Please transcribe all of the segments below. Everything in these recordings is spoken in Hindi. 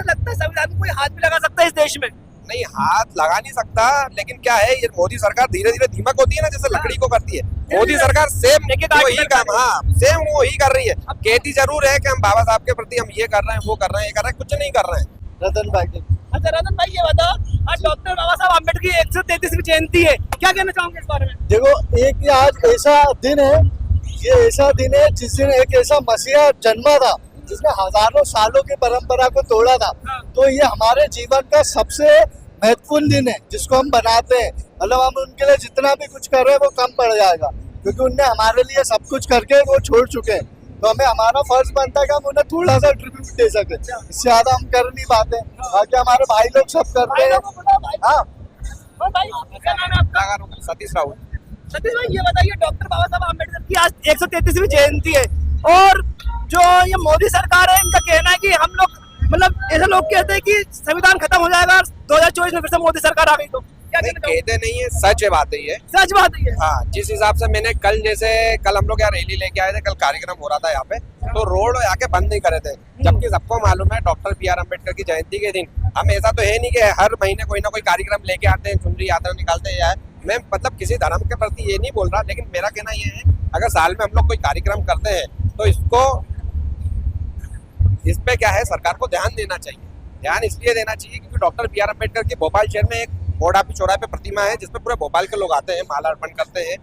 लगता है संविधान में कोई हाथ भी लगा सकता है इस देश में? नहीं, हाथ लगा नहीं सकता, लेकिन क्या है, ये मोदी सरकार धीरे धीरे धीमक होती है ना, जैसे लकड़ी को करती है। मोदी सरकार सेम वही काम, हाँ सेम वो ही कर रही है। अब कहती जरूर है कि हम बाबा साहब के प्रति हम ये कर रहे हैं, वो कर रहे हैं, ये कर रहे हैं, कुछ नहीं कर रहे हैं। रतन भाई, अच्छा रतन भाई, ये बताओ, आज डॉक्टर बाबा साहब अम्बेडकर की 133वीं जयंती है, क्या कहना चाहोगे इस बारे में? देखो, एक आज ऐसा दिन है, ये ऐसा दिन है जिस दिन एक ऐसा मसीहा जन्मा था जिसने हजारों सालों की परंपरा को तोड़ा था। तो ये हमारे जीवन का सबसे महत्वपूर्ण दिन है जिसको हम बनाते हैं। मतलब हम उनके लिए जितना भी कुछ कर रहे हैं वो कम पड़ जाएगा, क्योंकि उनने हमारे लिए सब कुछ करके वो छोड़ चुके हैं। तो हमें हमारा फर्ज बनता है कि हम उन्हें थोड़ा सा ट्रिब्यूट दे सके, इससे ज्यादा हम कर नहीं पाते। बाकी हमारे भाई लोग सब करते हैं। हाँ भाई, क्या नाम है आपका? सतीश राउत। सतीश भाई, ये बताइए, डॉक्टर बाबा साहब अम्बेडकर की आज 133वीं जयंती है, और जो ये मोदी सरकार है, इनका कहना है कि हम लोग, मतलब ऐसे लोग कहते हैं कि संविधान खत्म हो जाएगा 2024 में फिर से मोदी सरकार आ गई, तो क्या कहते नहीं है, सच बात है ये, सच बात है। हाँ, जिस हिसाब से मैंने कल हम लोग यहाँ रैली लेके आए थे, कल कार्यक्रम हो रहा था यहाँ पे, तो रोड आके बंद नहीं करे थे, जबकि सबको मालूम है डॉक्टर BR अम्बेडकर की जयंती के दिन हम, ऐसा तो है नहीं कि हर महीने कोई ना कोई कार्यक्रम लेके आते हैं, चुनरी यात्रा निकालते हैं। मैं मतलब किसी धर्म के प्रति ये नहीं बोल रहा, लेकिन मेरा कहना ये है, अगर साल में हम लोग कोई कार्यक्रम करते हैं तो इस पे क्या है, सरकार को ध्यान देना चाहिए। ध्यान इसलिए देना चाहिए क्योंकि डॉक्टर BR अम्बेडकर की भोपाल शहर में एक बोर्डापी चौराहे पे प्रतिमा है, जिसमें पूरे भोपाल के लोग आते हैं, माला अर्पण करते हैं,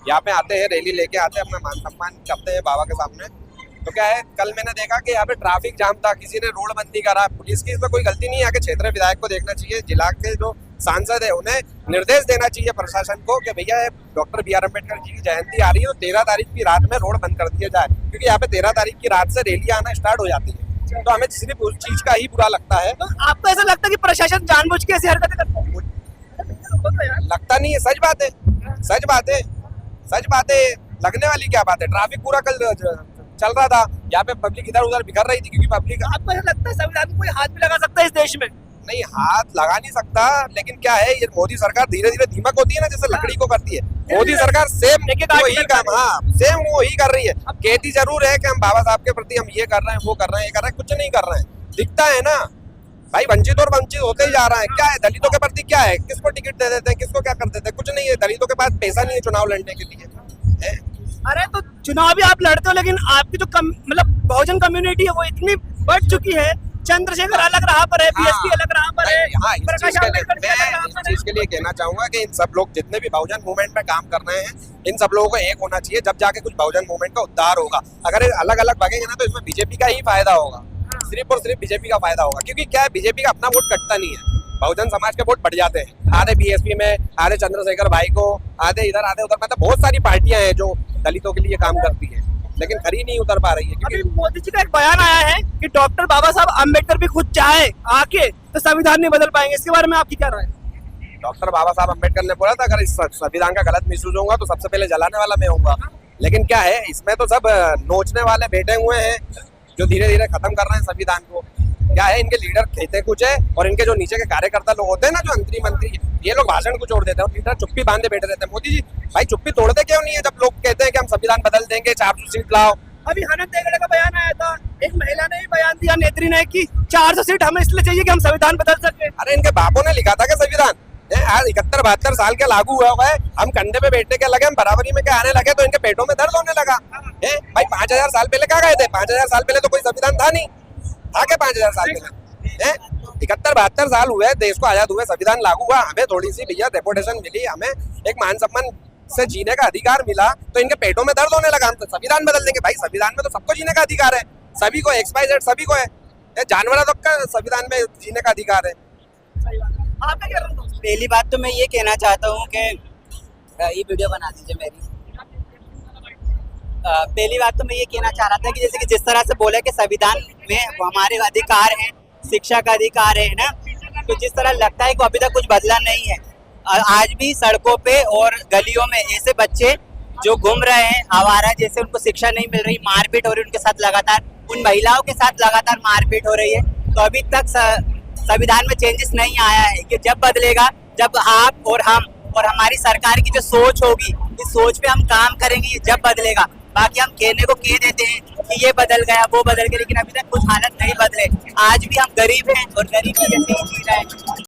यहाँ पे आते हैं, रैली लेके आते हैं, अपना मान सम्मान करते हैं बाबा के सामने। तो क्या है, कल मैंने देखा कि यहाँ पे ट्रैफिक जाम था, किसी ने रोड बंदी करा, पुलिस की इसमें कोई गलती नहीं है। आगे क्षेत्रीय विधायक को देखना चाहिए, जिला के जो सांसद है उन्हें निर्देश देना चाहिए प्रशासन को कि भैया डॉक्टर BR अम्बेडकर जी की जयंती आ रही है, तो 13 तारीख की रात में रोड बंद कर दिया जाए, क्योंकि यहाँ पे 13 तारीख की रात से रैलियां आना स्टार्ट हो जाती है। तो हमें सिर्फ उस चीज का ही बुरा लगता है। तो आपको ऐसा लगता है कि प्रशासन जानबूझ के ऐसी हरकतें करता है? लगता नहीं है, सच बात है, सच बात है, सच बात है। लगने वाली क्या बात है, ट्रैफिक पूरा कल चल रहा था, यहाँ पे पब्लिक इधर उधर बिखर रही थी, क्योंकि पब्लिक, आपको ऐसा लगता है संविधान में कोई हाथ भी लगा सकता है इस देश में? नहीं, हाथ लगा नहीं सकता, लेकिन क्या है, ये मोदी सरकार धीरे धीरे धीमक होती है ना, जैसे लकड़ी को करती है। मोदी सरकार सेम वही काम, हाँ सेम वो ही कर रही है। अब कहती जरूर है कि हम बाबा साहब के प्रति हम ये कर रहे हैं, वो कर रहे हैं, ये कर रहे हैं, कुछ नहीं कर रहे हैं। दिखता है ना भाई, वंचित और वंचित होते ही जा रहा है। क्या है, दलितों के प्रति क्या है, किसको टिकट दे देते हैं, किसको क्या कर देते हैं, कुछ नहीं है। दलितों के पास पैसा नहीं है चुनाव लड़ने के लिए। अरे तो चुनाव भी आप लड़ते हो, लेकिन आपकी जो मतलब बहुजन कम्युनिटी है वो इतनी बढ़ चुकी है। चंद्रशेखर अलग रहा पर है, BSP अलग रहा पर है। हाँ, इस चीज के लिए कहना चाहूंगा कि इन सब लोग जितने भी बहुजन मूवमेंट में काम कर रहे हैं, इन सब लोगों को एक होना चाहिए, जब जाके कुछ बहुजन मूवमेंट का उद्धार होगा। अगर अलग अलग भागेंगे ना, तो इसमें बीजेपी का ही फायदा होगा, सिर्फ और सिर्फ बीजेपी का फायदा होगा। क्योंकि क्या है, बीजेपी का अपना वोट कटता नहीं है, बहुजन समाज के वोट बढ़ जाते हैं, आधे BSP में, आधे चंद्रशेखर भाई को, आधे इधर आधे उधर। मतलब बहुत सारी पार्टियां हैं जो दलितों के लिए काम करती है, लेकिन खरी नहीं उतर पा रही है। अभी मोदी जी का एक बयान आया है कि डॉक्टर बाबा साहब अम्बेडकर भी खुद चाहे आके तो संविधान नहीं बदल पाएंगे, इसके बारे में आपकी क्या राय है? डॉक्टर बाबा साहब अम्बेडकर ने बोला था, अगर इस संविधान का गलत मिसयूज होगा तो सबसे पहले जलाने वाला मैं होऊंगा। लेकिन क्या है, इसमें तो सब नोचने वाले बैठे हुए हैं जो धीरे धीरे खत्म कर रहे हैं संविधान को। क्या है, इनके लीडर कहते कुछ है, और इनके जो नीचे के कार्यकर्ता लोग होते हैं ना, जो मंत्री, ये लोग भाषण को छोड़ देते हैं, और लीडर चुप्पी बांधे बैठे रहते हैं। मोदी जी भाई चुप्पी तोड़ते क्यों नहीं है, जब लोग कहते हैं कि हम संविधान बदल देंगे, 400 सीट लाओ। अभी हनन देगड़े का बयान आया था, एक महिला ने ही बयान दिया, नेत्री ने, कि 400 सीट हमें इसलिए चाहिए कि हम संविधान बदल सके। अरे इनके बापों ने लिखा था कि संविधान आज 71-72 साल के लागू हुआ है, हम कंधे पे बैठने के लगे, हम बराबरी में क्या आने लगे, तो इनके पेटों में दर्द होने लगा है। भाई 5000 साल पहले क्या गए थे, 5000 साल पहले तो कोई संविधान था नहीं, था क्या 5000 साल पहले? 71-72 साल हुए देश को आजाद हुए, संविधान लागू हुआ, हमें थोड़ी सी भैया डेपुटेशन मिली, हमें एक मान सम्मान से जीने का अधिकार मिला, तो इनके पेटों में दर्द होने लगा, हम तो संविधान बदल देंगे। भाई संविधान में तो सबको जीने का अधिकार है, सभी को, XYZ सभी को है, जानवर तक का संविधान में जीने का अधिकार है। आपका क्या राय है? पहली बात तो मैं ये कहना चाहता हूँ कि ये वीडियो बना दीजिए मेरी। पहली बात तो मैं ये कहना चाह रहा था कि जैसे कि जिस तरह से बोला कि संविधान में हमारे अधिकार हैं, शिक्षा का अधिकार है ना, तो जिस तरह लगता है कि अभी तक कुछ बदला नहीं है। आज भी सड़कों पे और गलियों में ऐसे बच्चे जो घूम रहे हैं आवारा जैसे, उनको शिक्षा नहीं मिल रही, मारपीट हो रही उनके साथ लगातार, उन महिलाओं के साथ लगातार मारपीट हो रही है। तो अभी तक संविधान में चेंजेस नहीं आया है कि जब बदलेगा, जब आप और हम और हमारी सरकार की जो सोच होगी, इस सोच पे हम काम करेंगे, जब बदलेगा। बाकी हम कहने को कह देते हैं कि ये बदल गया वो बदल गया, लेकिन अभी तक कुछ हालत नहीं बदले। आज भी हम गरीब हैं और गरीब की जैसे ही जी रहे हैं।